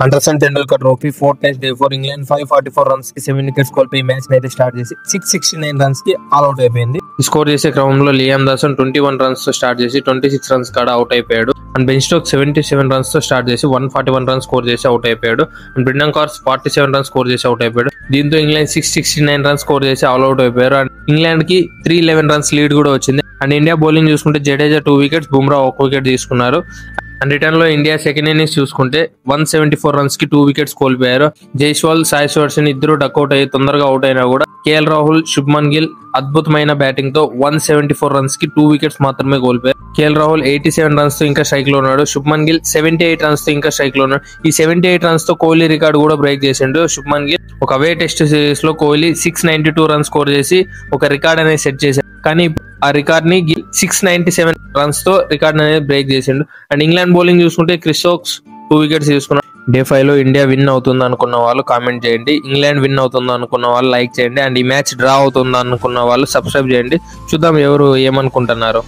Anderson Tendulkar trophy 4 times day for England 544 runs కి 7 wickets కోల్పోయి match అయితే స్టార్ట్ చేసి 669 రన్స్ కి ఆల్ అవుట్ అయిపోయింది. స్కోర్ చేసే క్రమంలో లియామ్ దాసన్ 21 రన్స్ తో స్టార్ట్ చేసి 26 రన్స్ కాడ అవుట్ అయిపోయాడు. అండ్ బెన్ స్టోక్స్ 77 రన్స్ తో స్టార్ట్ చేసి 141 రన్స్ స్కోర్ చేసి అవుట్ అయిపోయాడు. And Brendon Carse 47 runs score చేసి అవుట్ అయిపోయాడు. దీంతో ఇంగ్లాండ్ 669 రన్స్ స్కోర్ చేసి ఆల్ అవుట్ అయిపోయారు. అండ్ ఇంగ్లాండ్ కి 311 రన్స్ లీడ్ కూడా వచ్చింది. అండ్ ఇండియా బౌలింగ్ చూసుకుంటే జడేజా 2 వికెట్స్, బుమ్రా 1 వికెట్ తీసుకున్నారు. అండ్ రిటర్న్ లో ఇండియా సెకండ్ ఇన్నింగ్స్ చూసుకుంటే 174 రన్స్ కి 2 వికెట్స్ కోల్పోయారు. జైస్వాల్, సాయి సుదర్శన్ ఇద్దరు డక్అవుట్ అయ్యి తొందరగా అవుట్ అయినా కూడా కేఎల్ రాహుల్, శుభ్మన్ గిల్ అద్భుతమైన బ్యాటింగ్ తో 174 రన్స్ కి 2 వికెట్స్ మాత్రమే కోల్పోయారు. కేఎల్ రాహుల్ 87 రన్స్ తో ఇంకా స్ట్రైక్ లో ఉన్నాడు. శుభ్మన్ గిల్ 78 రన్స్ తో ఇంకా స్ట్రైక్ లో ఉన్నాడు. ఈ 78 రన్స్ తో కోహ్లీ రికార్డు కూడా బ్రేక్ చేసిండు. శుభ్మన్ గిల్ ఒక అవే టెస్ట్ సిరీస్ లో కోహ్లీ 692 రన్స్ స్కోర్ చేసి ఒక రికార్డ్ అనేది సెట్ చేశాడు. కానీ ఆ రికార్డ్ ని 697 రన్స్ తో రికార్డ్ అనేది బ్రేక్ చేసిండు. అండ్ ఇంగ్లాండ్ బౌలింగ్ చూసుకుంటే క్రిస్ వోక్స్ 2 వికెట్స్ తీసుకున్నాడు. డే 5 లో ఇండియా విన్ అవుతుంది అనుకున్న వాళ్ళు కామెంట్ చేయండి. ఇంగ్లాండ్ విన్ అవుతుంది అనుకున్న వాళ్ళు లైక్ చేయండి. అండ్ ఈ మ్యాచ్ డ్రా అవుతుంది అనుకున్న వాళ్ళు సబ్స్క్రైబ్ చేయండి. చూద్దాం ఎవరు ఏమనుకుంటున్నారు.